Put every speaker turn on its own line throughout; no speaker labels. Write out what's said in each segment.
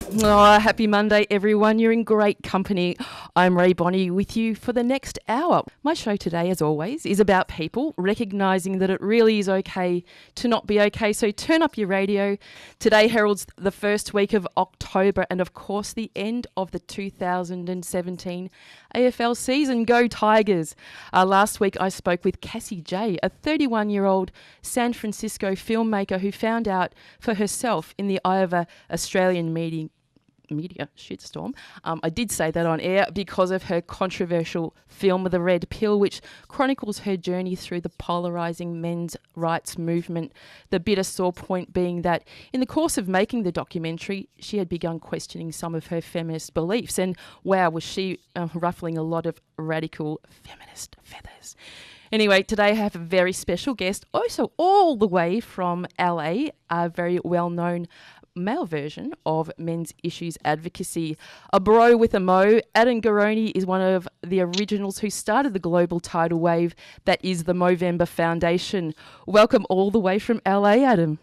Oh, happy Monday, everyone. You're in great company. I'm Rae Bonney with you for the next hour. My show today, as always, is about people recognising that it really is okay to not be okay. So turn up your radio. Today heralds the first week of October and, of course, the end of the 2017 AFL season. Go Tigers. Last week I spoke with Cassie J, a 31-year-old San Francisco filmmaker who found out for herself in the eye of an Australian media shitstorm. I did say that on air because of her controversial film The Red Pill, which chronicles her journey through the polarising men's rights movement. The bitter sore point being that in the course of making the documentary, she had begun questioning some of her feminist beliefs. And wow, was she ruffling a lot of radical feminist feathers. Anyway, today I have a very special guest, also all the way from LA, a very well-known male version of men's issues advocacy. A bro with a mo, Adam Garone is one of the originals who started the global tidal wave that is the Movember Foundation. Welcome all the way from LA, Adam.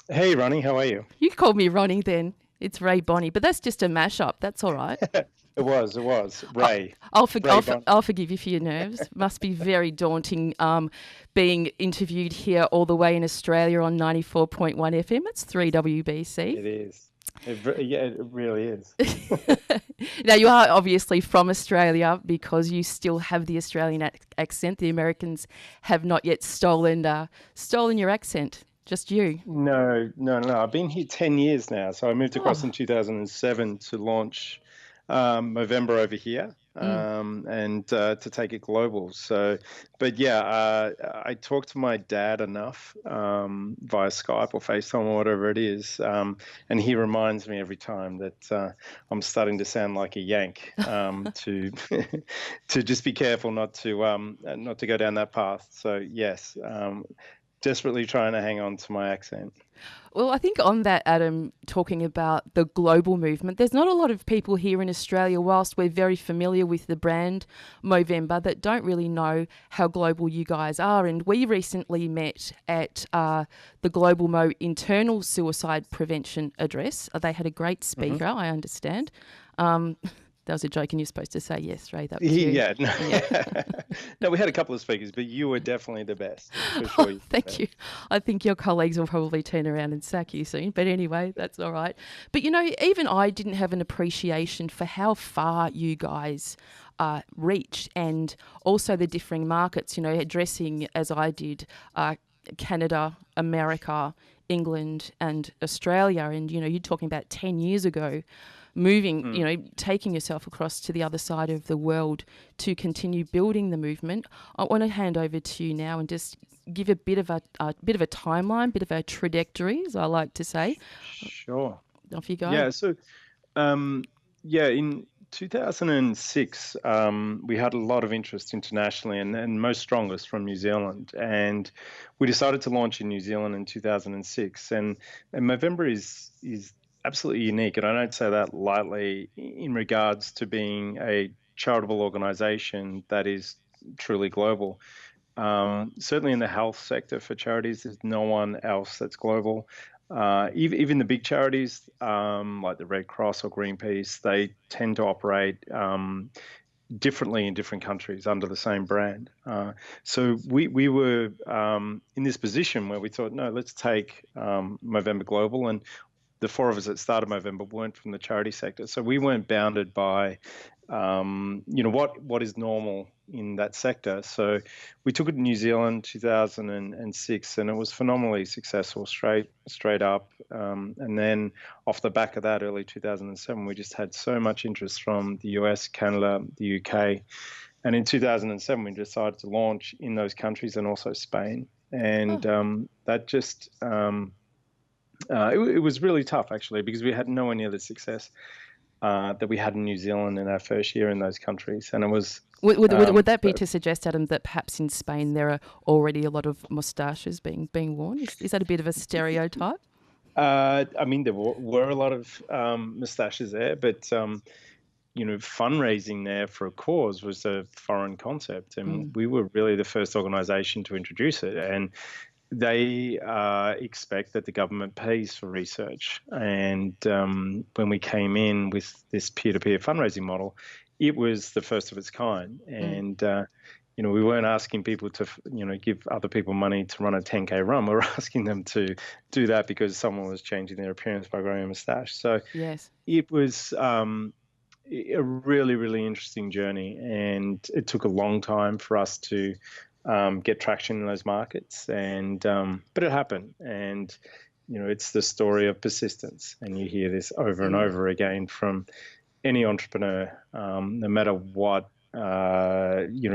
Hey, Ronnie, how are you?
You called me Ronnie then. It's Rae Bonney, but that's just a mashup. That's all right.
It was. Rae.
I'll
Bonney.
forgive you for your nerves. Must be very daunting being interviewed here all the way in Australia on 94.1 FM. It's 3WBC.
It is. It really is.
Now, you are obviously from Australia because you still have the Australian accent. The Americans have not yet stolen your accent. Just you.
No. I've been here 10 years now. So I moved across in 2007 to launch Movember over here and to take it global. So, but yeah, I talk to my dad enough via Skype or FaceTime or whatever it is, and he reminds me every time that I'm starting to sound like a Yank. To to just be careful not to go down that path. So yes. Desperately trying to hang on to my accent.
Well, I think on that, Adam, talking about the global movement, there's not a lot of people here in Australia, whilst we're very familiar with the brand Movember, that don't really know how global you guys are. And we recently met at the Global Mo Internal Suicide Prevention Address. They had a great speaker, I understand. That was a joke, and you're supposed to say yes, Rae. That was you.
Yeah. No, we had a couple of speakers, but you were definitely the best. For sure.
Oh, thank you. I think your colleagues will probably turn around and sack you soon. But anyway, that's all right. But, you know, even I didn't have an appreciation for how far you guys reach, and also the differing markets, you know, addressing, as I did, Canada, America, England and Australia. And, you know, you're talking about 10 years ago, moving, you know, taking yourself across to the other side of the world to continue building the movement. I want to hand over to you now and just give a bit of a timeline, bit of a trajectory, as I like to say.
Sure.
Off you go.
Yeah. So, in 2006, we had a lot of interest internationally, and most strongest from New Zealand. And we decided to launch in New Zealand in 2006. And Movember is absolutely unique, and I don't say that lightly, in regards to being a charitable organisation that is truly global. Certainly in the health sector for charities, there's no one else that's global. Even the big charities like the Red Cross or Greenpeace, they tend to operate differently in different countries under the same brand. So we were in this position where we thought, no, let's take Movember global. And the four of us that started Movember weren't from the charity sector, so we weren't bounded by what is normal in that sector. So we took it to New Zealand 2006, and it was phenomenally successful, straight up. And then off the back of that, early 2007, we just had so much interest from the US, Canada, the UK. And in 2007, we decided to launch in those countries and also Spain. And that just... it was really tough, actually, because we had nowhere near the success that we had in New Zealand in our first year in those countries. And it was...
Would that be to suggest, Adam, that perhaps in Spain there are already a lot of moustaches being worn? Is that a bit of a stereotype?
I mean, there were a lot of moustaches there, but... fundraising there for a cause was a foreign concept, and we were really the first organisation to introduce it. And They expect that the government pays for research. And when we came in with this peer-to-peer fundraising model, it was the first of its kind. And, we weren't asking people to, give other people money to run a 10K run. We were asking them to do that because someone was changing their appearance by growing a moustache. So
Yes.
it was a really, really interesting journey. And it took a long time for us to get traction in those markets, but it happened. And it's the story of persistence, and you hear this over and over again from any entrepreneur, no matter what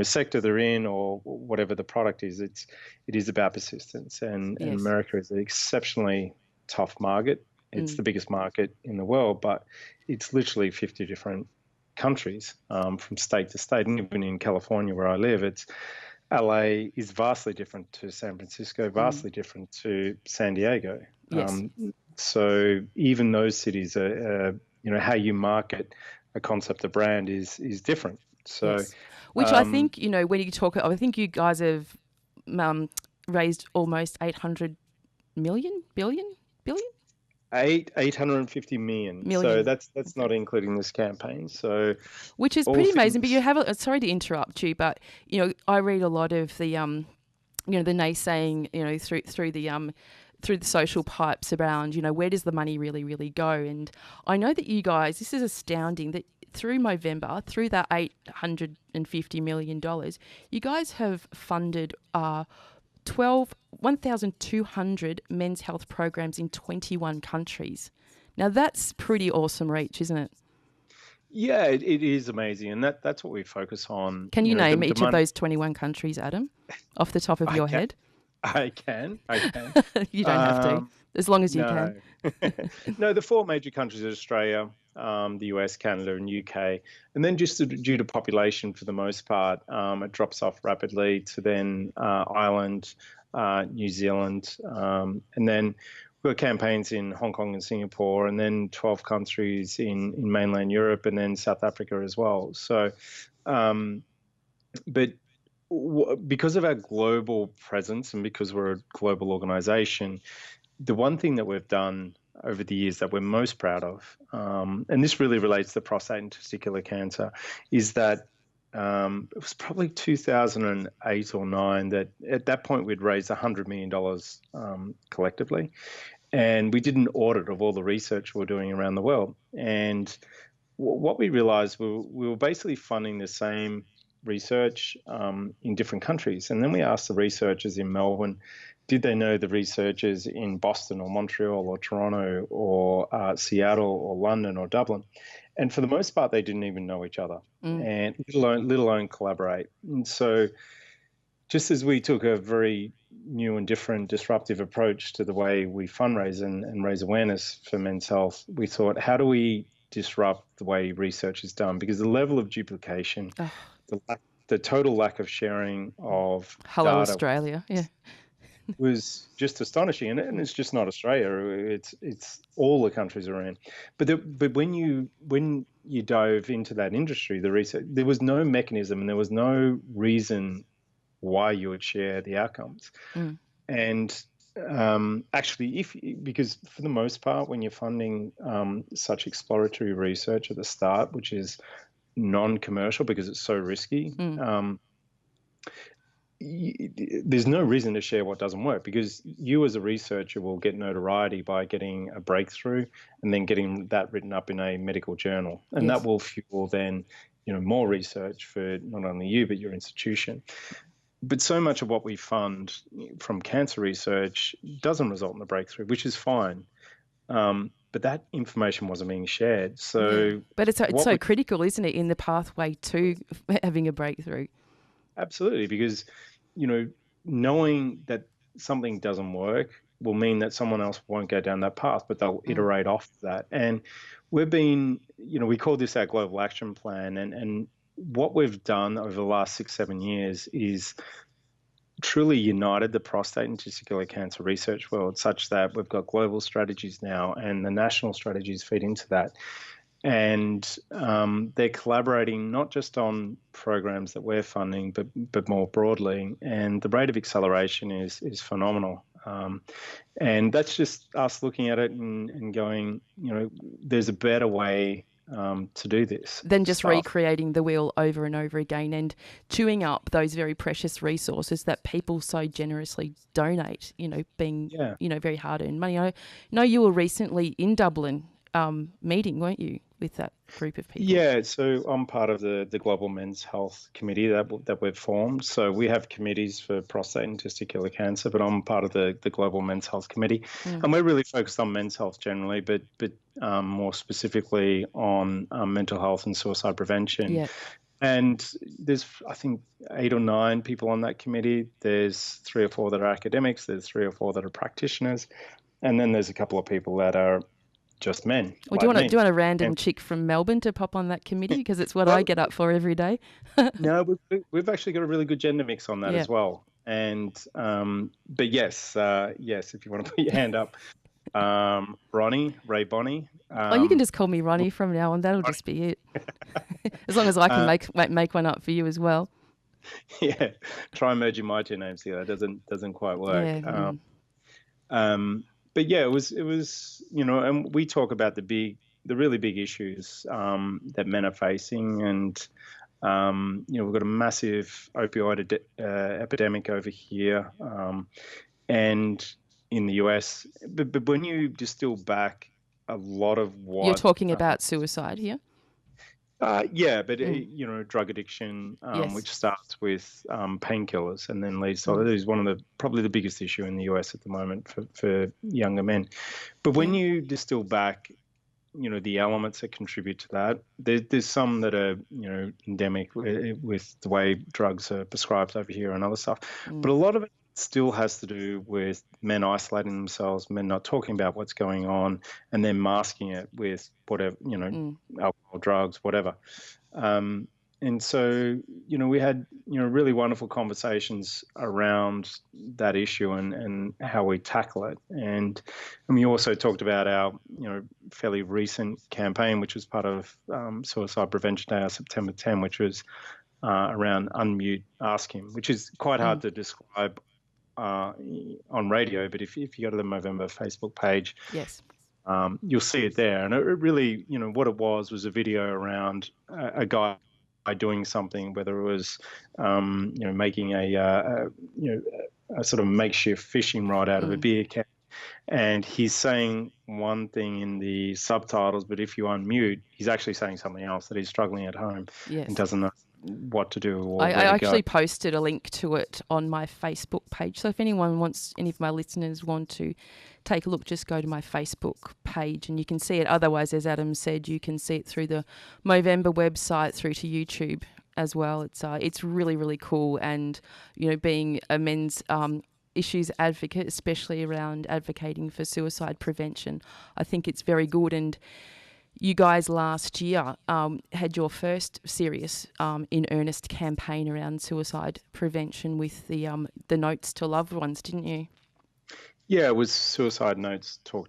sector they're in or whatever the product is. It is about persistence, and America is an exceptionally tough market. It's the biggest market in the world, but it's literally 50 different countries from state to state. And even in California, where I live, LA is vastly different to San Francisco, vastly different to San Diego.
Yes.
So even those cities are, how you market a concept, a brand is different. So,
yes. Which I think, when you talk, I think you guys have raised almost 800 billion?
850 million. So that's not including this campaign. So,
which is pretty amazing. But you have sorry to interrupt you, but I read a lot of the the naysaying through the social pipes around where does the money really go. And I know that you guys, this is astounding that through Movember, through that $850 million, you guys have funded 1,200 men's health programs in 21 countries. Now, that's pretty awesome reach, isn't it?
Yeah, it is amazing. And that's what we focus on.
Can you name each of those 21 countries, Adam, off the top of your head?
I can.
You don't have to, as long as you can.
No, the four major countries are Australia, the US, Canada, and UK. And then just due to population, for the most part, it drops off rapidly to then Ireland, New Zealand, and then we've got campaigns in Hong Kong and Singapore, and then 12 countries in mainland Europe, and then South Africa as well. So, but because of our global presence and because we're a global organization, the one thing that we've done over the years that we're most proud of, and this really relates to prostate and testicular cancer, is that it was probably 2008 or 9 that at that point we'd raised $100 million collectively. And we did an audit of all the research we're doing around the world. And what we realized, we were basically funding the same research in different countries. And then we asked the researchers in Melbourne, did they know the researchers in Boston or Montreal or Toronto or Seattle or London or Dublin? And for the most part, they didn't even know each other, and let alone collaborate. And so just as we took a very new and different disruptive approach to the way we fundraise and raise awareness for men's health, we thought, how do we disrupt the way research is done? Because the level of duplication, the total lack of sharing of
Hello,
data
Australia,
was just astonishing. And it's just not Australia; it's all the countries are in. But when you dove into that industry, the research, there was no mechanism and there was no reason why you would share the outcomes. And actually, because for the most part, when you're funding such exploratory research at the start, which is non-commercial because it's so risky, there's no reason to share what doesn't work, because you as a researcher will get notoriety by getting a breakthrough and then getting that written up in a medical journal. And that will fuel then, more research for not only you, but your institution. But so much of what we fund from cancer research doesn't result in a breakthrough, which is fine. But that information wasn't being shared. So,
but it's so critical, isn't it, in the pathway to having a breakthrough?
Absolutely, because knowing that something doesn't work will mean that someone else won't go down that path, but they'll iterate off that. And we've been, we call this our global action plan, and what we've done over the last 6-7 years is truly united the prostate and testicular cancer research world, such that we've got global strategies now, and the national strategies feed into that. And they're collaborating not just on programs that we're funding, but more broadly. And the rate of acceleration is phenomenal. And that's just us looking at it and going, there's a better way to do this
Than just
stuff.
recreating the wheel over and over again and chewing up those very precious resources that people so generously donate, being, very hard-earned money. I know you were recently in Dublin meeting, weren't you, with that group of people?
Yeah, so I'm part of the Global Men's Health Committee that we've formed. So we have committees for prostate and testicular cancer, but I'm part of the Global Men's Health Committee. And we're really focused on men's health generally, but more specifically on mental health and suicide prevention.
Yeah.
And there's, I think, 8 or 9 people on that committee. There's 3 or 4 that are academics. There's 3 or 4 that are practitioners. And then there's a couple of people that are just men.
Well, do you want a random chick from Melbourne to pop on that committee? Because it's what I get up for every day.
No, we've actually got a really good gender mix on that as well. And but yes, if you want to put your hand up, Rae Bonney.
You can just call me Ronnie from now on. That'll just be it. As long as I can make one up for you as well.
Yeah, try merging my 2 names here. That doesn't quite work. Yeah. But yeah, it was, and we talk about the really big issues that men are facing, and we've got a massive opioid epidemic over here, and in the US. But when you distill back a lot of what
you're talking about suicide here.
Yeah, but drug addiction,
yes.
which starts with painkillers and then leads to, that is one of probably the biggest issue in the US at the moment for younger men. But when you distill back, the elements that contribute to that, there's some that are, endemic with the way drugs are prescribed over here and other stuff. But a lot of it still has to do with men isolating themselves, men not talking about what's going on, and then masking it with whatever, alcohol, drugs, whatever. And so, we had, really wonderful conversations around that issue and how we tackle it. And we also talked about our, fairly recent campaign, which was part of Suicide Prevention Day, our September 10, which was around unmute, ask him, which is quite hard to describe on radio, but if you go to the Movember Facebook page,
yes,
you'll see it there. And it really, what it was a video around a guy doing something, whether it was, making a sort of makeshift fishing rod out of a beer can. And he's saying one thing in the subtitles, but if you unmute, he's actually saying something else, that he's struggling at home and doesn't know what to do. Or
I actually posted a link to it on my Facebook page. So if any of my listeners want to take a look, just go to my Facebook page and you can see it. Otherwise, as Adam said, you can see it through the Movember website, through to YouTube as well. It's really, really cool. And, being a men's issues advocate, especially around advocating for suicide prevention, I think it's very good. And you guys last year had your first serious in earnest campaign around suicide prevention with the notes to loved ones, didn't you?
Yeah, it was Suicide Notes Talk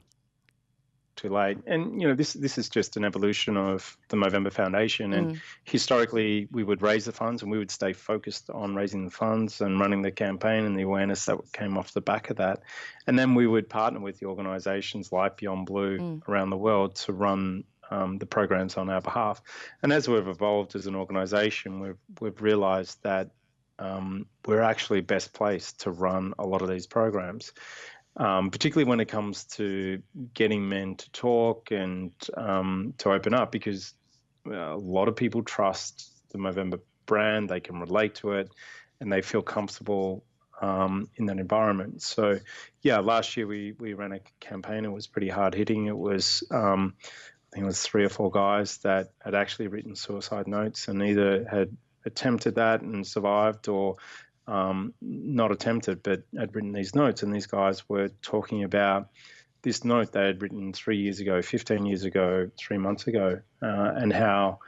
Too Late. And, this is just an evolution of the Movember Foundation. And historically, we would raise the funds and we would stay focused on raising the funds and running the campaign and the awareness that came off the back of that. And then we would partner with the organisations like Beyond Blue around the world to run the programs on our behalf. And as we've evolved as an organisation, we've realised that we're actually best placed to run a lot of these programs, particularly when it comes to getting men to talk and to open up, because a lot of people trust the Movember brand, they can relate to it, and they feel comfortable in that environment. So, yeah, last year we ran a campaign. It was pretty hard hitting. It was I think it was 3 or 4 guys that had actually written suicide notes and either had attempted that and survived or not attempted, but had written these notes. And these guys were talking about this note they had written 3 years ago, 15 years ago, 3 months ago, and how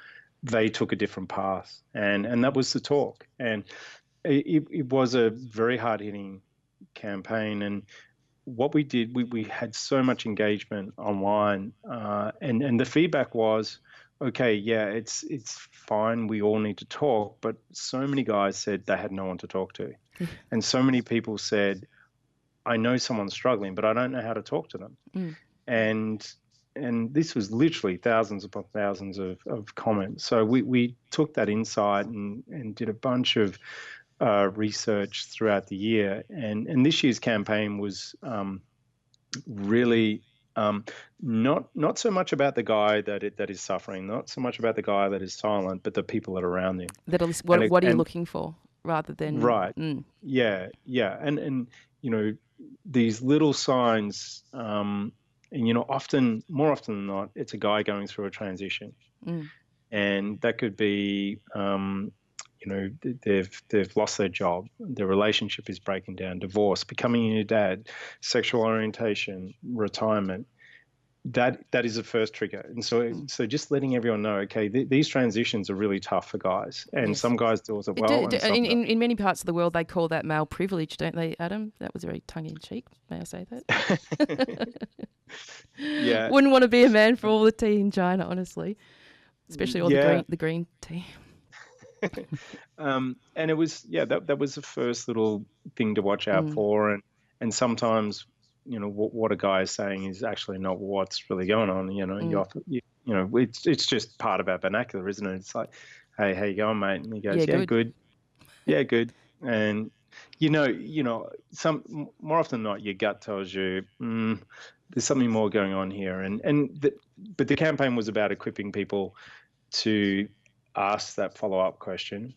they took a different path. And that was the talk. And it was a very hard-hitting campaign. And what we did, we had so much engagement online, and the feedback was, okay, yeah, it's fine, we all need to talk, but so many guys said they had no one to talk to. And so many people said, I know someone's struggling, but I don't know how to talk to them.
Mm.
And this was literally thousands upon thousands of comments. So we took that insight and did a bunch of research throughout the year. And this year's campaign was really not so much about the guy that is suffering, not so much about the guy that is silent, but the people that are around him.
What are you looking for rather than
right? Yeah, and these little signs, and more often than not, it's a guy going through a transition, and that could be they've lost their job, their relationship is breaking down, divorce, becoming a new dad, sexual orientation, retirement. That is the first trigger. And so just letting everyone know, okay, these transitions are really tough for guys, and some guys do it well.
In many parts of the world, they call that male privilege, don't they, Adam? That was very tongue-in-cheek. May I say that?
Yeah.
Wouldn't want to be a man for all the tea in China, honestly, especially all the green tea.
And it was that was the first little thing to watch out for, and sometimes what a guy is saying is actually not what's really going on. It's just part of our vernacular, isn't it? It's like, hey, how you going, mate? And he goes, good. Yeah, good. And some more often than not, your gut tells you there's something more going on here. But the campaign was about equipping people to ask that follow-up question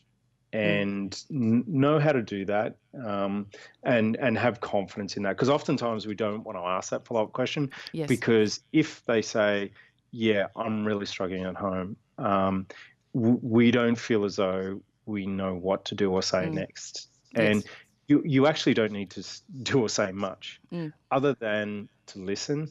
and know how to do that, and have confidence in that. Because oftentimes we don't want to ask that follow-up question, because if they say, yeah, I'm really struggling at home, we don't feel as though we know what to do or say next. And you actually don't need to do or say much other than to listen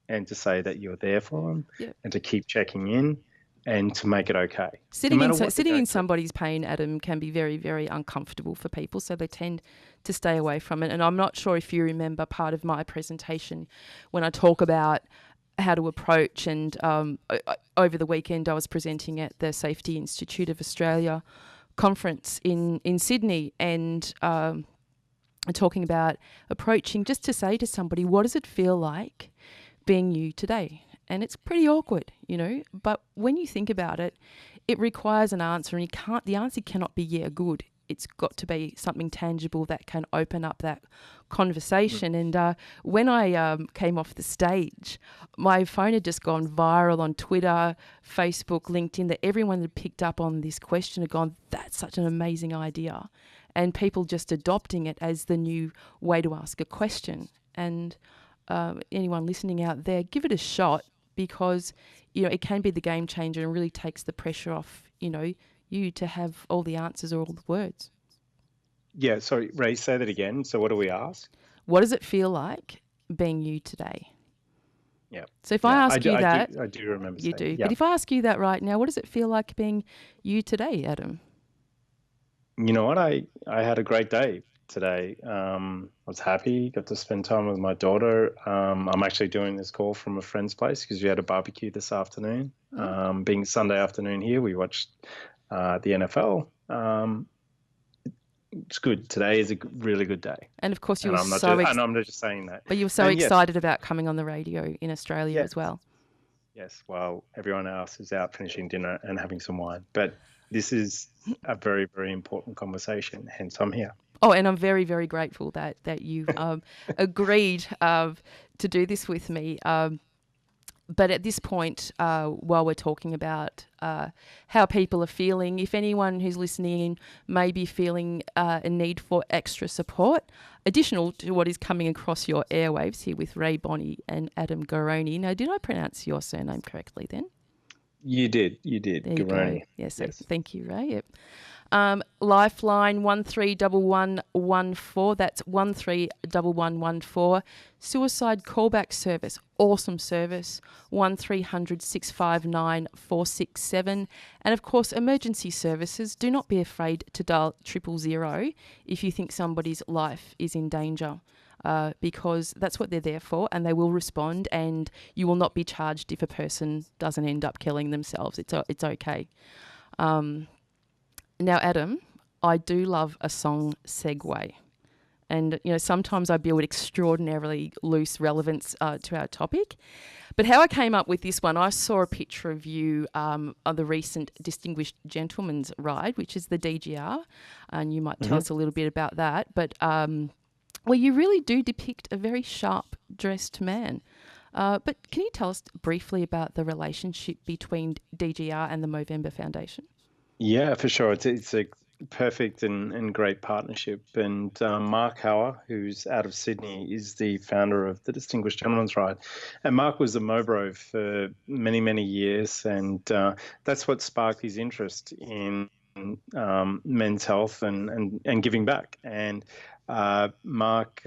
and to say that you're there for them and to keep checking in and to make it okay.
Sitting in somebody's pain, Adam, can be very, very uncomfortable for people, so they tend to stay away from it. And I'm not sure if you remember part of my presentation when I talk about how to approach, and over the weekend I was presenting at the Safety Institute of Australia conference in Sydney, and talking about approaching, just to say to somebody, what does it feel like being you today? And it's pretty awkward, but when you think about it, it requires an answer, and the answer cannot be, yeah, good. It's got to be something tangible that can open up that conversation. And when I came off the stage, my phone had just gone viral on Twitter, Facebook, LinkedIn, that everyone had picked up on this question had gone, that's such an amazing idea. And people just adopting it as the new way to ask a question. And anyone listening out there, give it a shot, because it can be the game changer and really takes the pressure off you to have all the answers or all the words.
Yeah, sorry, Rae, say that again. So what do we ask?
What does it feel like being you today?
Yeah.
So if I ask you that,
I do remember
you
saying,
do. But if I ask you that right now, what does it feel like being you today, Adam?
You know what? I had a great day today. I was happy, got to spend time with my daughter. I'm actually doing this call from a friend's place because we had a barbecue this afternoon. Being Sunday afternoon here, we watched the NFL. It's good. Today is a really good day.
And of course,
and I'm not just saying that.
But you were so excited about coming on the radio in Australia as well.
Yes. Well, everyone else is out finishing dinner and having some wine. But this is a very, very important conversation. Hence, I'm here.
Oh, and I'm very, very grateful that you've agreed to do this with me. But at this point, while we're talking about how people are feeling, if anyone who's listening in may be feeling a need for extra support, additional to what is coming across your airwaves here with Rae Bonney and Adam Garone. Now, did I pronounce your surname correctly then?
You did. There Garone.
Yes. Thank you, Rae. Yep. Lifeline 131114. That's 131114. Suicide callback service, awesome service, 1300 659 467. And of course, emergency services. Do not be afraid to dial 000 if you think somebody's life is in danger. Because that's what they're there for, and they will respond, and you will not be charged if a person doesn't end up killing themselves. It's okay. Now, Adam, I do love a song segue, And, sometimes I build extraordinarily loose relevance to our topic. But how I came up with this one, I saw a picture of you on the recent Distinguished Gentleman's Ride, which is the DGR, and you might tell us a little bit about that. But, you really do depict a very sharp-dressed man. But can you tell us briefly about the relationship between DGR and the Movember Foundation?
Yeah, for sure. It's a perfect and great partnership. And Mark Hauer, who's out of Sydney, is the founder of the Distinguished Gentleman's Ride. And Mark was a Mobro for many, many years. And that's what sparked his interest in men's health and giving back. And Mark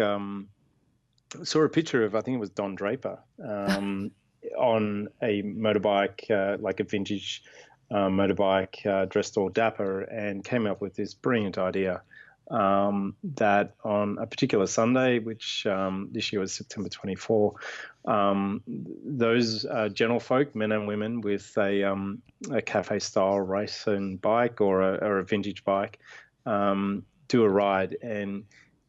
saw a picture of, I think it was Don Draper, on a motorbike, like a vintage motorbike, dressed all dapper, and came up with this brilliant idea that on a particular Sunday, which this year was September 24, those gentlefolk, men and women with a cafe-style racing bike or a vintage bike, do a ride. And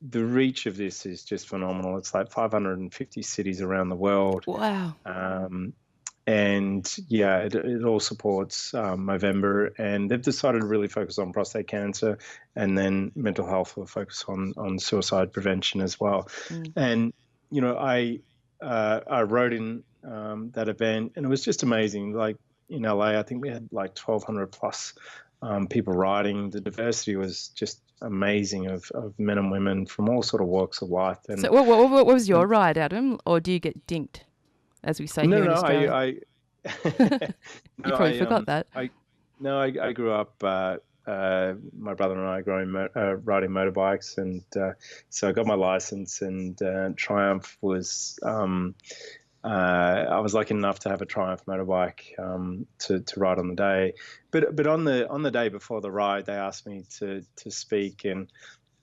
the reach of this is just phenomenal. It's like 550 cities around the world.
Wow.
And yeah, it all supports Movember, and they've decided to really focus on prostate cancer, and then mental health will focus on suicide prevention as well. And I wrote in that event, and it was just amazing. Like in LA, I think we had like 1,200 plus people riding. The diversity was just amazing of men and women from all sort of walks of life. And
so what was your ride, Adam? Or do you get dinked, as we say here in Australia? You probably forgot that.
I grew up, my brother and I riding motorbikes, and so I got my license, and Triumph was, I was lucky enough to have a Triumph motorbike to ride on the day. But on the day before the ride, they asked me to speak, and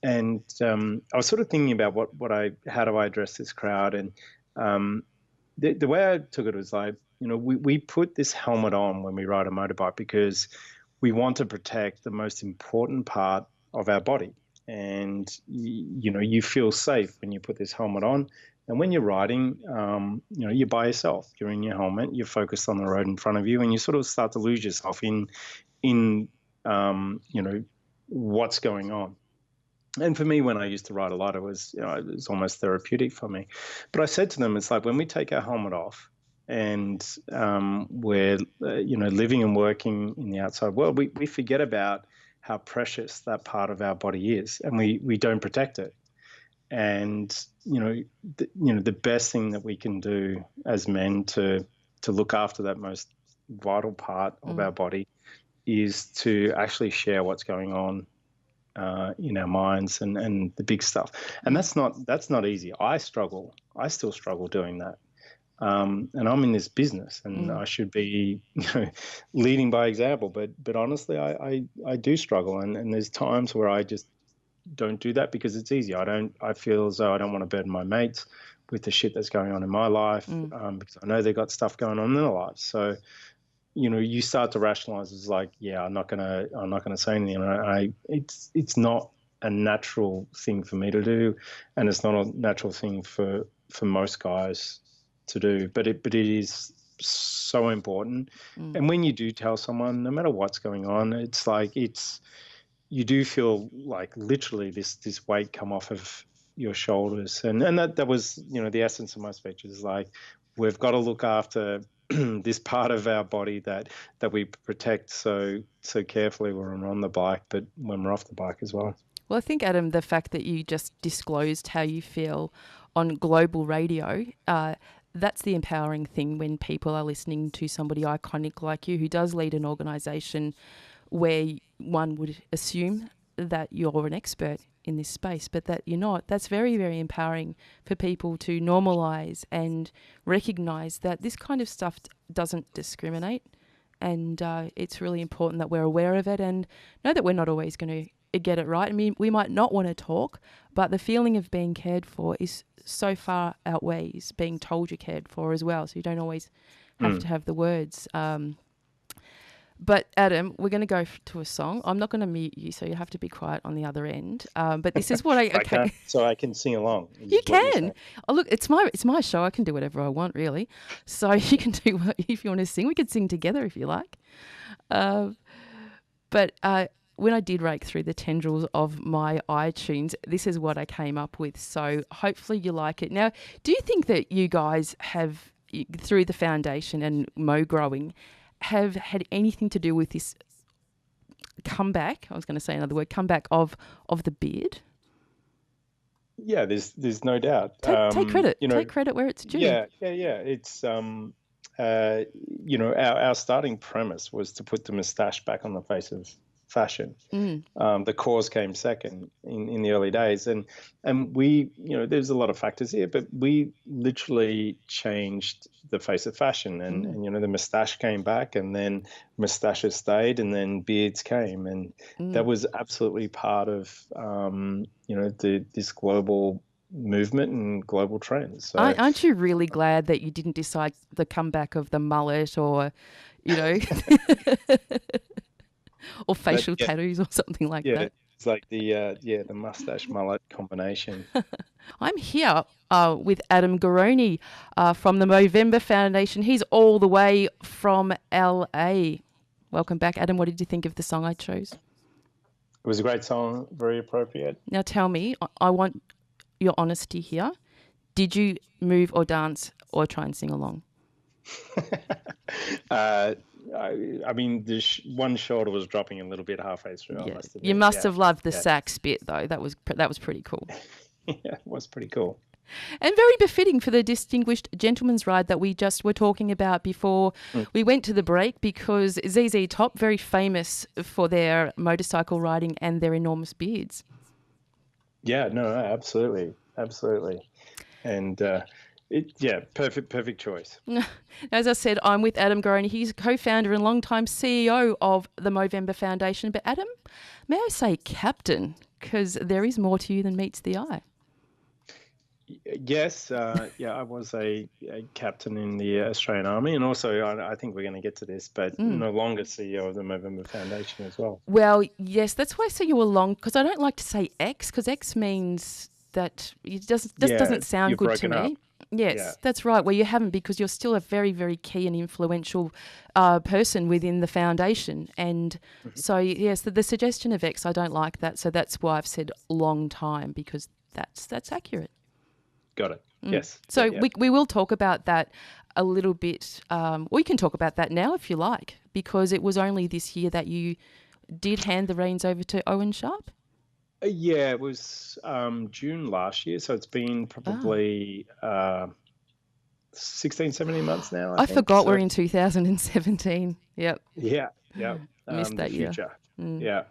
I was sort of thinking about how do I address this crowd, and the way I took it was like, we put this helmet on when we ride a motorbike because we want to protect the most important part of our body. And, you feel safe when you put this helmet on. And when you're riding, you're by yourself. You're in your helmet. You're focused on the road in front of you, and you sort of start to lose yourself in what's going on. And for me, when I used to ride a lot, it was almost therapeutic for me. But I said to them, it's like when we take our helmet off, and we're living and working in the outside world, we forget about how precious that part of our body is, and we don't protect it. And the best thing that we can do as men to look after that most vital part of our body is to actually share what's going on in our minds and the big stuff. And that's not easy. I still struggle doing that. And I'm in this business, and I should be leading by example. But honestly, I do struggle, and there's times where I just don't do that because it's easy. I feel as though I don't want to burden my mates with the shit that's going on in my life, because I know they've got stuff going on in their lives. So, you start to rationalize. It's like, yeah, I'm not gonna say anything. It's not a natural thing for me to do, and it's not a natural thing for most guys to do, but it is so important. And when you do tell someone, no matter what's going on, it's like you do feel like literally this weight come off of your shoulders, and that was the essence of my speech is like, we've got to look after this part of our body that we protect so carefully when we're on the bike, but when we're off the bike as well.
Well, I think, Adam, the fact that you just disclosed how you feel on global radio, that's the empowering thing when people are listening to somebody iconic like you who does lead an organisation where one would assume that you're an expert in this space, but that you're not. That's very, very empowering for people to normalise and recognise that this kind of stuff doesn't discriminate, and it's really important that we're aware of it and know that we're not always going to get it right. I mean, we might not want to talk, but the feeling of being cared for is so far outweighs being told you're cared for as well, so you don't always have to have the words. But Adam, we're going to go to a song. I'm not going to mute you, so you have to be quiet on the other end. But this is what I
I
okay.
can't, so I can sing along.
You
Is what you're
can.
saying.
Oh, look, it's my show. I can do whatever I want, really. So you can do what if you want to sing. We could sing together if you like. Uh, but when I did rake through the tendrils of my iTunes, this is what I came up with. So hopefully you like it. Now, do you think that you guys have, through the foundation and Mo growing, have had anything to do with this comeback? I was going to say another word, comeback of the beard.
Yeah, there's no doubt.
Take credit. Take credit where it's due.
Yeah. It's uh, our starting premise was to put the moustache back on the face of fashion. The cause came second in the early days, and we, there's a lot of factors here, but we literally changed the face of fashion, and the moustache came back, and then moustaches stayed, and then beards came, and that was absolutely part of this global movement and global trends. So
Aren't you really glad that you didn't decide the comeback of the mullet or, or facial tattoos or something like that?
It's like the mustache mullet combination.
I'm here with Adam Garone from the Movember Foundation. He's all the way from LA. Welcome back, Adam. What did you think of the song I chose?
It was a great song, very appropriate.
Now tell me, I want your honesty here. Did you move or dance or try and sing along?
I mean, one shoulder was dropping a little bit halfway through.
Yeah. You must have loved the sax bit, though. That was pretty cool.
Yeah, it was pretty cool.
And very befitting for the distinguished gentleman's ride that we just were talking about before we went to the break, because ZZ Top, very famous for their motorcycle riding and their enormous beards.
Yeah, no, absolutely. And perfect choice.
As I said, I'm with Adam Garone. He's co-founder and longtime CEO of the Movember Foundation. But Adam, may I say captain, because there is more to you than meets the eye.
Yes, I was a captain in the Australian Army, and also I think we're going to get to this, but no longer CEO of the Movember Foundation as well.
Well, yes, that's why I say you were long, because I don't like to say ex, because ex means that it doesn't sound good to me.
Up.
Yes, that's right. Well, you haven't, because you're still a very, very key and influential person within the foundation. And so, yes, the suggestion of ex, I don't like that. So that's why I've said long time, because that's accurate.
Got it. Yes.
So we will talk about that a little bit. We can talk about that now if you like, because it was only this year that you did hand the reins over to Owen Sharp.
Yeah, it was June last year, so it's been probably 16, 17 months now. I think.
Forgot we're in 2017. Yep.
Yeah.
Missed that year.
Yeah.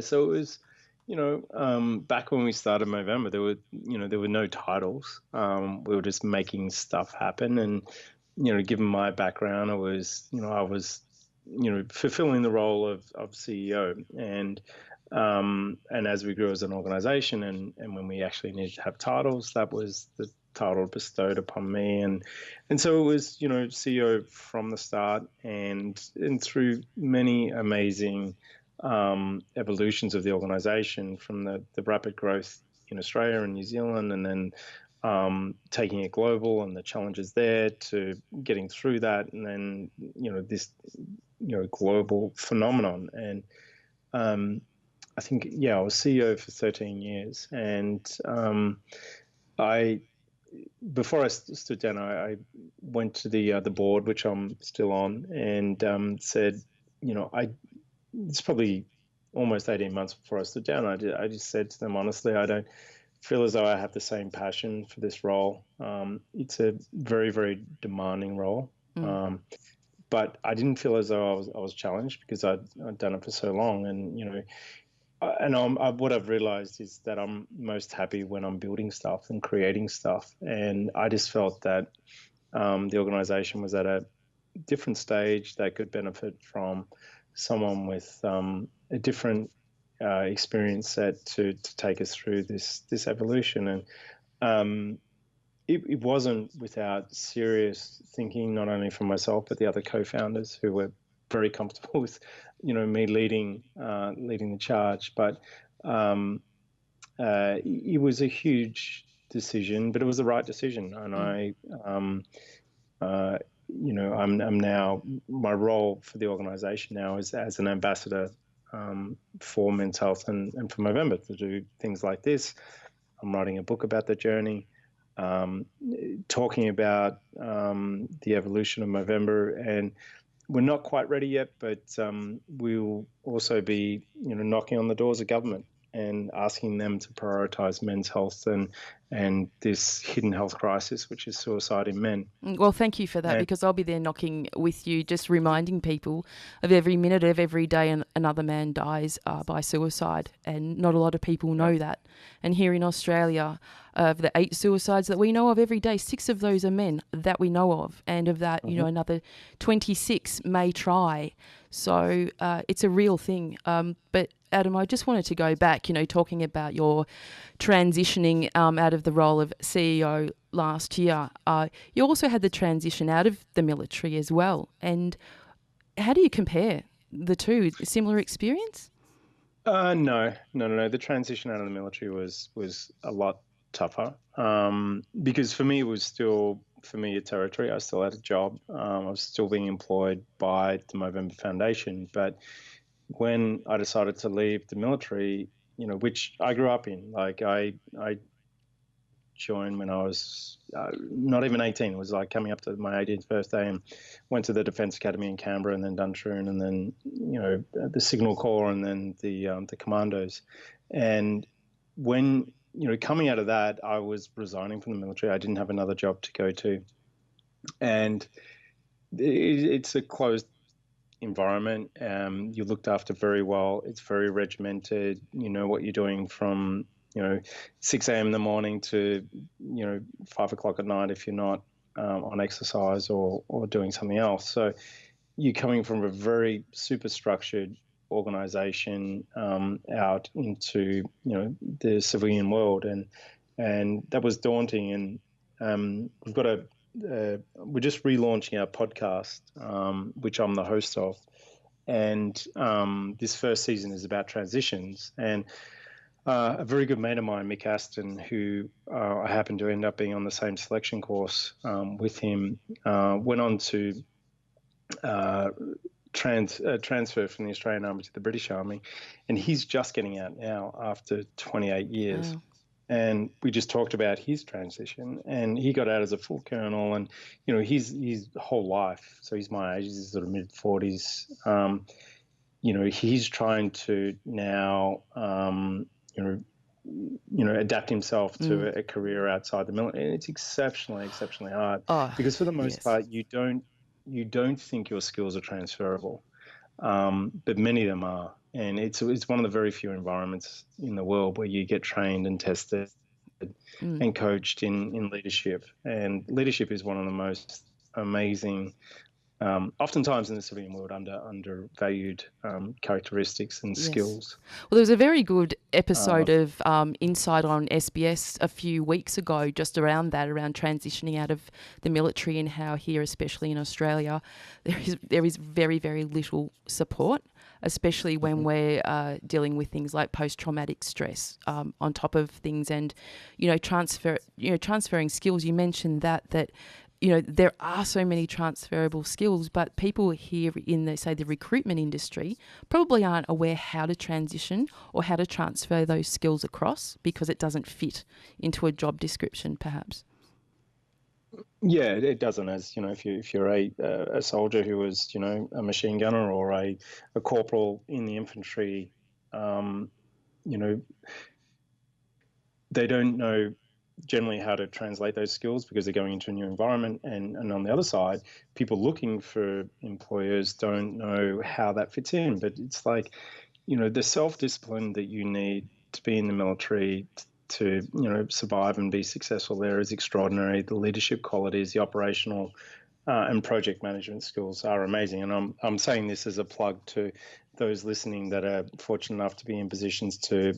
So it was, back when we started Movember, there were no titles. We were just making stuff happen, and given my background, I was fulfilling the role of CEO, and as we grew as an organization, and when we actually needed to have titles, that was the title bestowed upon me, and so it was CEO from the start, and through many amazing evolutions of the organization, from the rapid growth in Australia and New Zealand, and then taking it global and the challenges there, to getting through that, and then this global phenomenon. And I think I was CEO for 13 years, and before I stood down, I went to the board, which I'm still on, and said, it's probably almost 18 months before I stood down. I just said to them, honestly, I don't feel as though I have the same passion for this role. It's a very, very demanding role. But I didn't feel as though I was challenged, because I'd done it for so long. And, what I've realized is that I'm most happy when I'm building stuff and creating stuff. And I just felt that the organization was at a different stage that could benefit from someone with a different experience set to take us through this evolution. And it wasn't without serious thinking, not only from myself but the other co-founders who were very comfortable with, me leading the charge. But it was a huge decision, but it was the right decision. And I'm now, my role for the organisation now is as an ambassador for men's health and for Movember to do things like this. I'm writing a book about the journey, talking about the evolution of Movember, and we're not quite ready yet, but we'll also be, knocking on the doors of government and asking them to prioritise men's health and this hidden health crisis, which is suicide in men.
Well, thank you for that, because I'll be there knocking with you, just reminding people of every minute of every day another man dies by suicide, and not a lot of people know that. And here in Australia, of the 8 suicides that we know of every day, 6 of those are men that we know of, and of that, another 26 may try. So it's a real thing. But Adam, I just wanted to go back, talking about your transitioning out of the role of CEO last year. You also had the transition out of the military as well. And how do you compare the two? Similar experience?
No. The transition out of the military was a lot tougher, because for me it was still familiar territory. I still had a job. I was still being employed by the Movember Foundation. But when I decided to leave the military, which I grew up in, like I joined when I was not even 18. It was like coming up to my 18th birthday, and went to the Defence Academy in Canberra, and then Duntroon, and then the Signal Corps, and then the Commandos. And when coming out of that, I was resigning from the military. I didn't have another job to go to, and it's a closed environment. You're looked after very well. It's very regimented. You know what you're doing from 6 a.m. in the morning to 5 o'clock at night if you're not on exercise or doing something else. So you're coming from a very super structured organization out into the civilian world, and that was daunting. And we're just relaunching our podcast, which I'm the host of, and this first season is about transitions. And a very good mate of mine, Mick Aston, who I happened to end up being on the same selection course with him, went on to transfer from the Australian Army to the British Army, and he's just getting out now after 28 years.
Wow.
And we just talked about his transition, and he got out as a full colonel, and his whole life. So he's my age, he's sort of mid 40s. He's trying to now adapt himself to a career outside the military, and it's exceptionally hard, because for the most part you don't think your skills are transferable, but many of them are, and it's one of the very few environments in the world where you get trained and tested and coached in leadership. And leadership is one of the most amazing, oftentimes in the civilian world, undervalued characteristics and skills.
Well, there was a very good episode of Inside on SBS a few weeks ago, just around transitioning out of the military, and how here, especially in Australia, there is very, very little support, especially when we're dealing with things like post-traumatic stress on top of things, and transferring skills. You mentioned that there are so many transferable skills, but people here in the recruitment industry probably aren't aware how to transition or how to transfer those skills across, because it doesn't fit into a job description, perhaps.
Yeah, it doesn't. As if you're a soldier who was a machine gunner, or a corporal in the infantry, they don't know generally how to translate those skills, because they're going into a new environment. And on the other side, people looking for employers don't know how that fits in. But it's like, the self-discipline that you need to be in the military to survive and be successful there is extraordinary. The leadership qualities, the operational and project management skills are amazing. And I'm saying this as a plug to those listening that are fortunate enough to be in positions to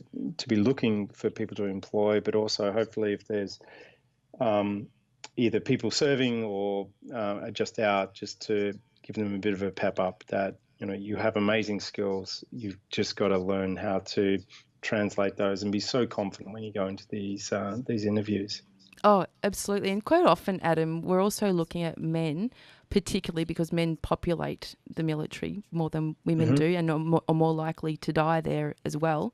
be looking for people to employ, but also hopefully if there's either people serving or are just out, just to give them a bit of a pep up that, you have amazing skills. You've just got to learn how to translate those and be so confident when you go into these interviews.
Oh, absolutely. And quite often, Adam, we're also looking at men, particularly because men populate the military more than women do and are more likely to die there as well.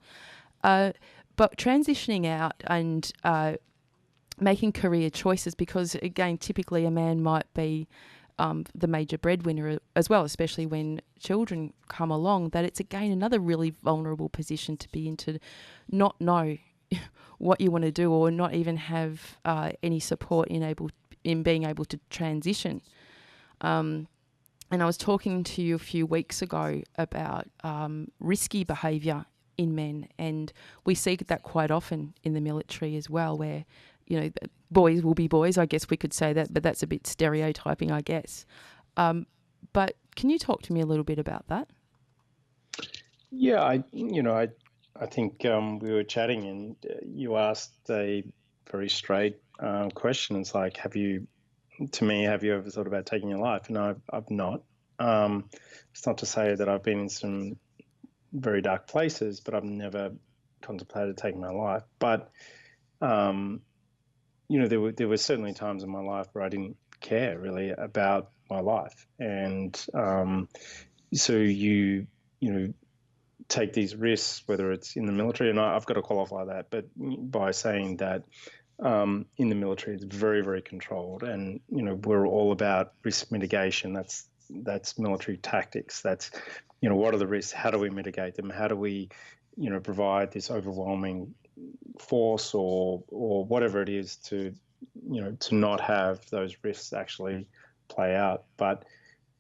But transitioning out and making career choices, because, again, typically a man might be the major breadwinner as well, especially when children come along, that it's, again, another really vulnerable position to be in, to not know what you want to do or not even have any support in being able to transition. And I was talking to you a few weeks ago about risky behaviour in men, and we see that quite often in the military as well, where, boys will be boys, I guess we could say that, but that's a bit stereotyping, I guess. But can you talk to me a little bit about that?
Yeah, I think we were chatting and you asked a very straight question. It's like, have you ever thought about taking your life? And I've not. It's not to say that I've been in some very dark places, but I've never contemplated taking my life. But there were certainly times in my life where I didn't care really about my life, and so you take these risks, whether it's in the military, and I've got to qualify that, but by saying that in the military it's very, very controlled, and we're all about risk mitigation. That's military tactics. That's what are the risks? How do we mitigate them? How do we provide this overwhelming force or whatever it is to not have those risks actually play out. But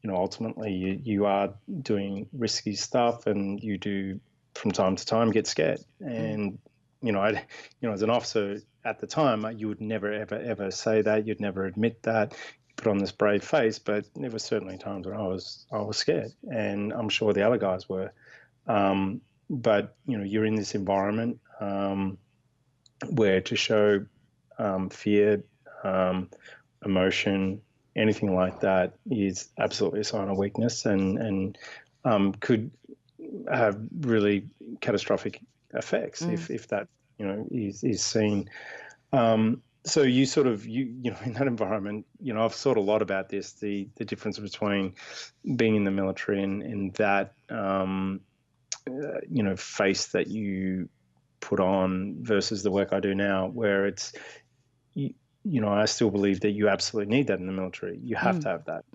ultimately you are doing risky stuff, and you do from time to time get scared. And as an officer at the time, you would never ever say that. You'd never admit that. You put on this brave face, but there were certainly times when I was scared, and I'm sure the other guys were. But you're in this environment where to show fear, emotion, anything like that is absolutely a sign of weakness, and could have really catastrophic effects if that is seen. So you sort of in that environment, I've thought a lot about this, the difference between being in the military and that face that you put on versus the work I do now, where it's I still believe that you absolutely need that in the military. You have to have that.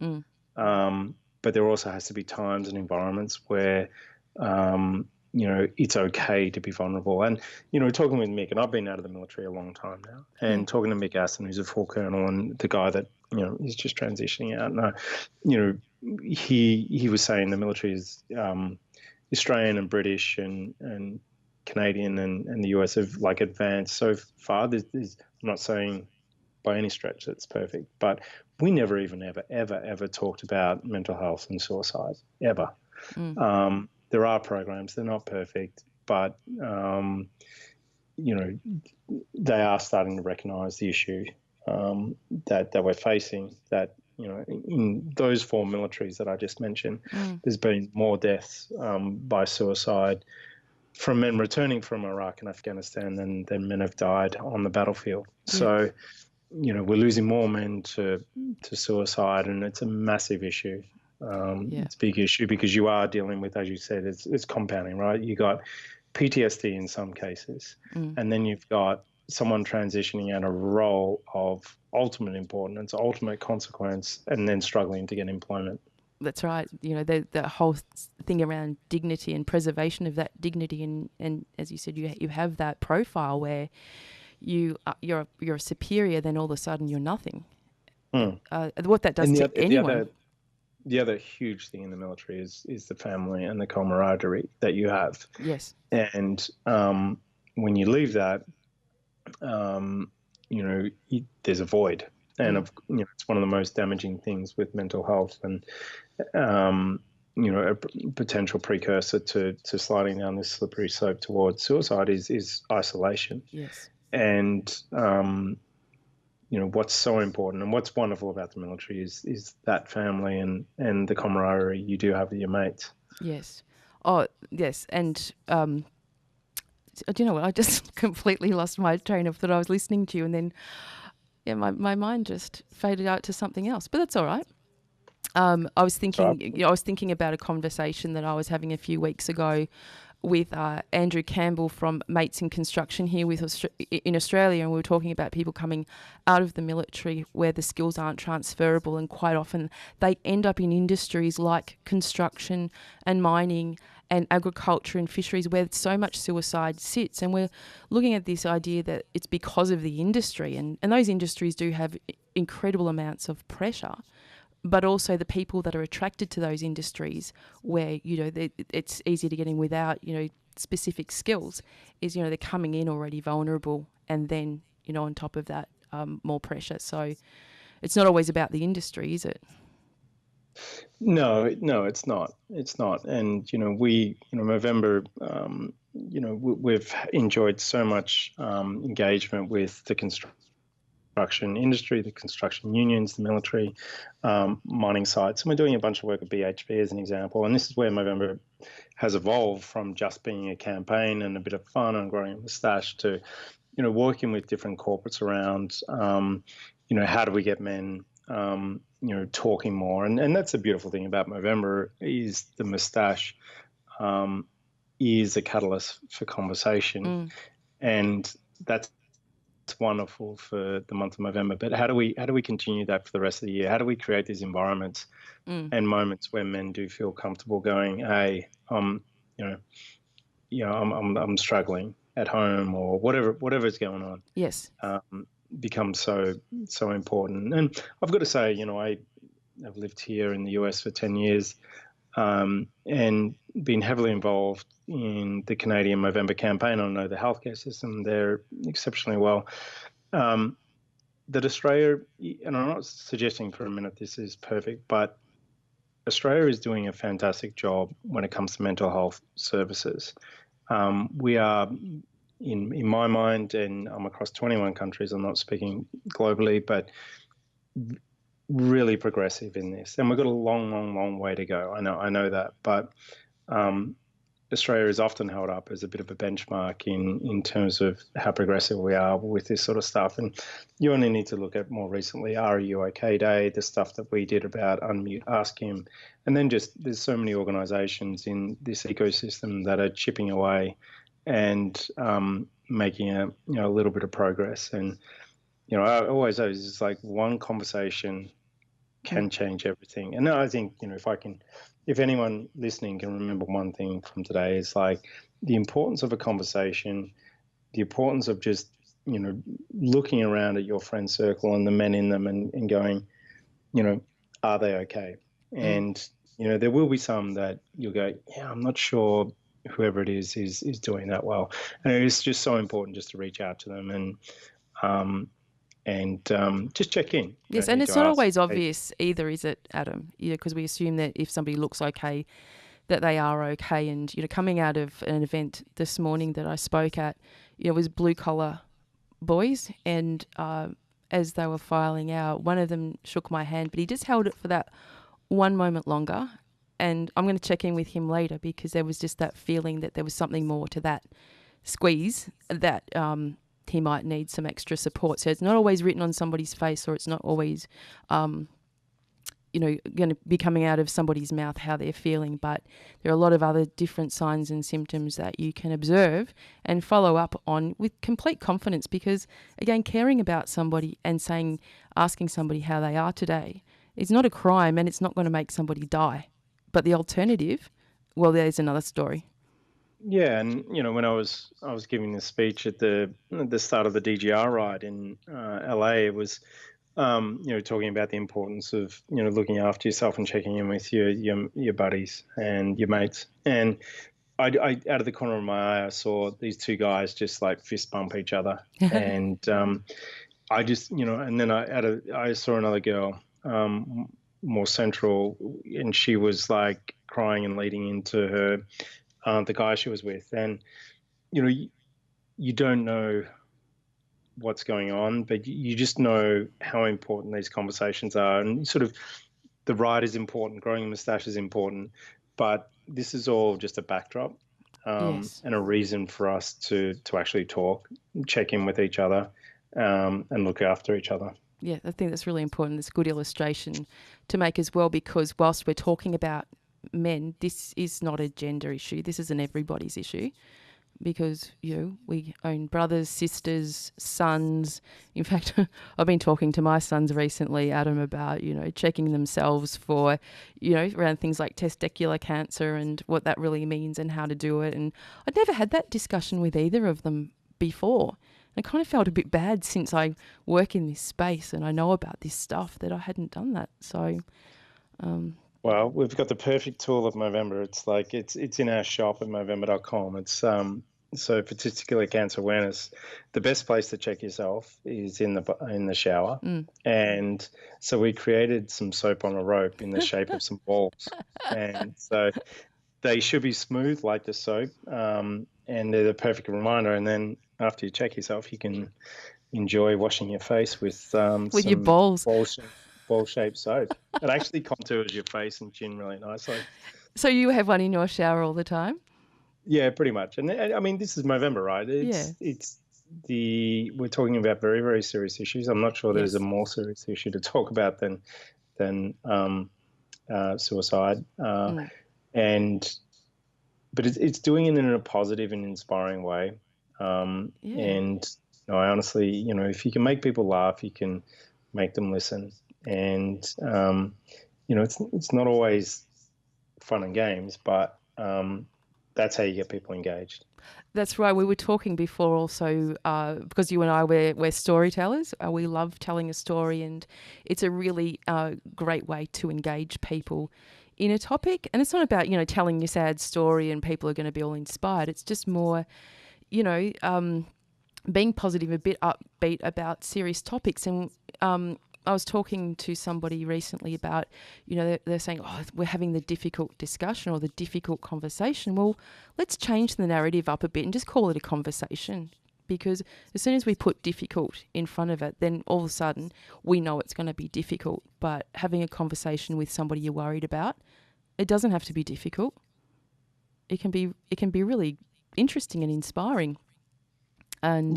But there also has to be times and environments where, it's okay to be vulnerable. And, talking with Mick, and I've been out of the military a long time now, and talking to Mick Aston, who's a full colonel, and the guy that, is just transitioning out now, he was saying the military is Australian and British and Canadian and the US have like advanced so far. I'm not saying by any stretch that's perfect, but we never even ever talked about mental health and suicide ever. There are programs, they're not perfect, but they are starting to recognise the issue that we're facing. That in those four militaries that I just mentioned, there's been more deaths by suicide from men returning from Iraq and Afghanistan than men have died on the battlefield. So, we're losing more men to suicide, and it's a massive issue. It's a big issue because you are dealing with, as you said, it's compounding, right? You got PTSD in some cases, and then you've got someone transitioning out a role of ultimate importance, ultimate consequence, and then struggling to get employment.
That's right. The whole thing around dignity and preservation of that dignity, and as you said, you have that profile where you're a superior, then all of a sudden you're nothing. What that does to anyone.
The other huge thing in the military is the family and the camaraderie that you have.
Yes.
And when you leave that, there's a void. And it's one of the most damaging things with mental health, and a potential precursor to sliding down this slippery slope towards suicide is isolation.
Yes.
And what's so important and what's wonderful about the military is that family and the camaraderie you do have with your mates.
Yes. Oh, yes. And do you know what? I just completely lost my train of thought. I was listening to you, and then my mind just faded out to something else. But that's all right. I was thinking about a conversation that I was having a few weeks ago with Andrew Campbell from Mates in Construction here in Australia, and we were talking about people coming out of the military where the skills aren't transferable, and quite often they end up in industries like construction and mining and agriculture and fisheries where so much suicide sits. And we're looking at this idea that it's because of the industry, and those industries do have incredible amounts of pressure, but also the people that are attracted to those industries where, it's easy to get in without, specific skills is, they're coming in already vulnerable, and then, on top of that, more pressure. So it's not always about the industry, is it?
No, it's not. It's not. And, Movember, we've enjoyed so much engagement with the construction industry, the construction unions, the military, mining sites. And we're doing a bunch of work at BHP as an example. And this is where Movember has evolved from just being a campaign and a bit of fun and growing a moustache to, working with different corporates around, how do we get men, talking more. And that's the beautiful thing about Movember is the moustache is a catalyst for conversation. And that's wonderful for the month of November, but how do we continue that for the rest of the year? How do we create these environments and moments where men do feel comfortable going, hey, I'm struggling at home, or whatever's going on.
Yes.
Becomes so important. And I've got to say, I've lived here in the US for 10 years and been heavily involved in the Canadian Movember campaign. I know the healthcare system there exceptionally well. That Australia, and I'm not suggesting for a minute this is perfect, but Australia is doing a fantastic job when it comes to mental health services. We are, in my mind, and I'm across 21 countries, I'm not speaking globally, but really progressive in this, and we've got a long way to go. I know that, but Australia is often held up as a bit of a benchmark in terms of how progressive we are with this sort of stuff. And you only need to look at more recently, Are You OK Day, the stuff that we did about Unmute, Ask Him, and then just there's so many organisations in this ecosystem that are chipping away and making a little bit of progress. And I always say it's like one conversation can change everything. And I think, if anyone listening can remember one thing from today, is like the importance of a conversation, the importance of just, looking around at your friend circle and the men in them and going, are they okay? And, there will be some that you'll go, yeah, I'm not sure whoever it is doing that well. And it's just so important just to reach out to them and just check in.
Yes, and it's not always obvious either, is it, Adam? Because we assume that if somebody looks okay, that they are okay. And, coming out of an event this morning that I spoke at, it was blue-collar boys. And as they were filing out, one of them shook my hand, but he just held it for that one moment longer. And I'm going to check in with him later because there was just that feeling that there was something more to that squeeze that he might need some extra support. So it's not always written on somebody's face, or it's not always, going to be coming out of somebody's mouth how they're feeling. But there are a lot of other different signs and symptoms that you can observe and follow up on with complete confidence, because, again, caring about somebody and asking somebody how they are today is not a crime, and it's not going to make somebody die. But the alternative, well, there's another story.
Yeah, and when I was giving the speech at the start of the DGR ride in LA, it was talking about the importance of looking after yourself and checking in with your buddies and your mates. And I out of the corner of my eye, I saw these two guys just like fist bump each other, and I just and then I saw another girl more central, and she was like crying and leading into her. The guy she was with, and you don't know what's going on, but you just know how important these conversations are. And sort of the ride is important, growing a moustache is important, but this is all just a backdrop
Yes.
and a reason for us to actually talk, check in with each other, and look after each other.
Yeah, I think that's really important. It's a good illustration to make as well, because whilst we're talking about men, this is not a gender issue. This is an everybody's issue, because, we own brothers, sisters, sons. In fact, I've been talking to my sons recently, Adam, about, checking themselves for, around things like testicular cancer and what that really means and how to do it. And I'd never had that discussion with either of them before. I kind of felt a bit bad, since I work in this space and I know about this stuff, that I hadn't done that. So,
well, we've got the perfect tool of Movember. It's like it's in our shop at Movember.com. It's so for testicular cancer awareness, the best place to check yourself is in the shower. And so we created some soap on a rope in the shape of some balls, and so they should be smooth like the soap, and they're the perfect reminder. And then after you check yourself, you can enjoy washing your face with
with
some
your balls.
ball-shaped soap. It actually contours your face and chin really nicely.
So you have one in your shower all the time?
Yeah, pretty much. And I mean, this is Movember, right? We're talking about very, very serious issues. I'm not sure there's a more serious issue to talk about than suicide. But it's doing it in a positive and inspiring way. And I honestly, if you can make people laugh, you can make them listen. And it's not always fun and games, but that's how you get people engaged.
That's right. We were talking before also, because you and I, we're storytellers. We love telling a story, and it's a really great way to engage people in a topic. And it's not about, telling your sad story and people are going to be all inspired. It's just more, being positive, a bit upbeat about serious topics. And I was talking to somebody recently about, they're saying, we're having the difficult discussion or the difficult conversation. Well, let's change the narrative up a bit and just call it a conversation. Because as soon as we put difficult in front of it, then all of a sudden we know it's going to be difficult. But having a conversation with somebody you're worried about, it doesn't have to be difficult. It can be really interesting and inspiring. And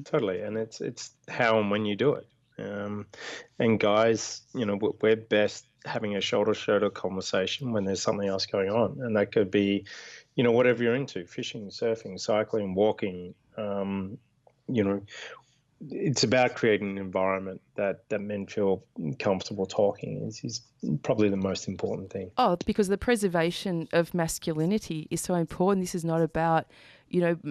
totally. And it's how and when you do it. And guys, we're best having a shoulder-to-shoulder conversation when there's something else going on, and that could be, whatever you're into: fishing, surfing, cycling, walking. It's about creating an environment that men feel comfortable talking. Is probably the most important thing.
Oh, because the preservation of masculinity is so important. This is not about,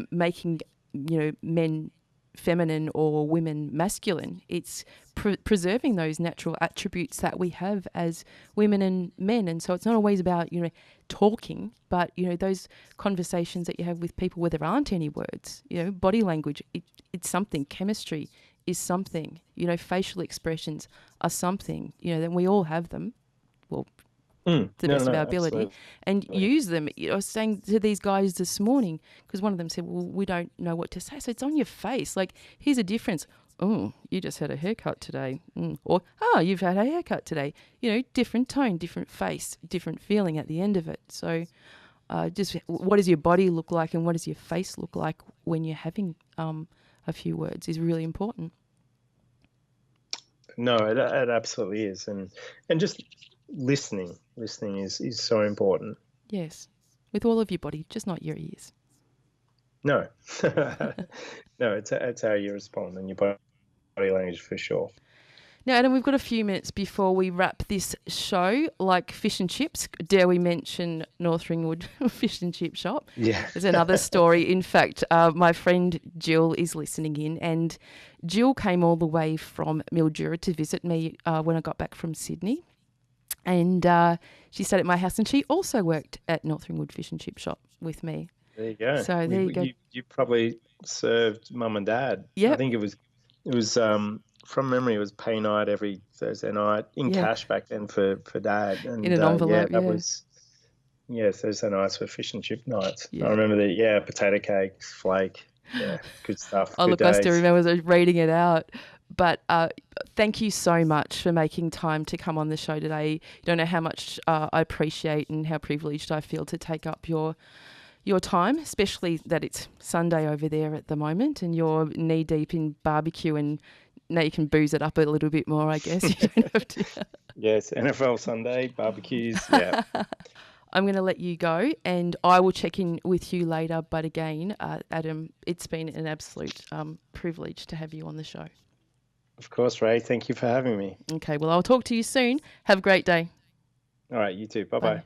making, men feminine or women masculine. It's preserving those natural attributes that we have as women and men. And so it's not always about, talking, but, those conversations that you have with people where there aren't any words, body language, it's something. Chemistry is something, facial expressions are something, then we all have them. Well, to the best of our ability,
absolutely.
And use them. I was saying to these guys this morning, because one of them said, well, we don't know what to say. So it's on your face. Like, here's a difference. Oh, you just had a haircut today. Or, you've had a haircut today. Different tone, different face, different feeling at the end of it. So just what does your body look like and what does your face look like when you're having a few words is really important.
No, it absolutely is. And just listening is so important.
Yes, with all of your body, just not your ears.
No, no, it's how you respond and your body language for sure.
Now, Adam, we've got a few minutes before we wrap this show. Like fish and chips, dare we mention North Ringwood Fish and Chip Shop?
Yeah.
There's another story. In fact, my friend Jill is listening in, and Jill came all the way from Mildura to visit me when I got back from Sydney. And she stayed at my house, and she also worked at North Ringwood Fish and Chip Shop with me.
There you go.
So there you go.
You probably served mum and dad.
Yeah.
I think it was from memory, it was pay night every Thursday night in cash back then for dad. And,
in an envelope,
Thursday nights were fish and chip nights.
Yeah.
I remember potato cakes, flake. Yeah, good stuff.
Oh,
Good
look, I still
days.
remember as I was reading it out. But thank you so much for making time to come on the show today. You don't know how much I appreciate and how privileged I feel to take up your time, especially that it's Sunday over there at the moment and you're knee deep in barbecue, and now you can booze it up a little bit more, I guess. You don't have to.
Yes, NFL Sunday, barbecues. Yeah.
I'm going to let you go and I will check in with you later. But again, Adam, it's been an absolute privilege to have you on the show.
Of course, Rae. Thank you for having me.
Okay, well, I'll talk to you soon. Have a great day.
All right, you too. Bye-bye.
Bye.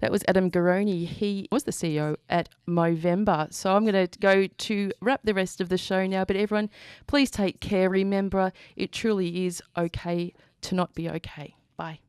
That was Adam Garone. He was the CEO at Movember. So I'm going to go to wrap the rest of the show now. But everyone, please take care. Remember, it truly is okay to not be okay. Bye.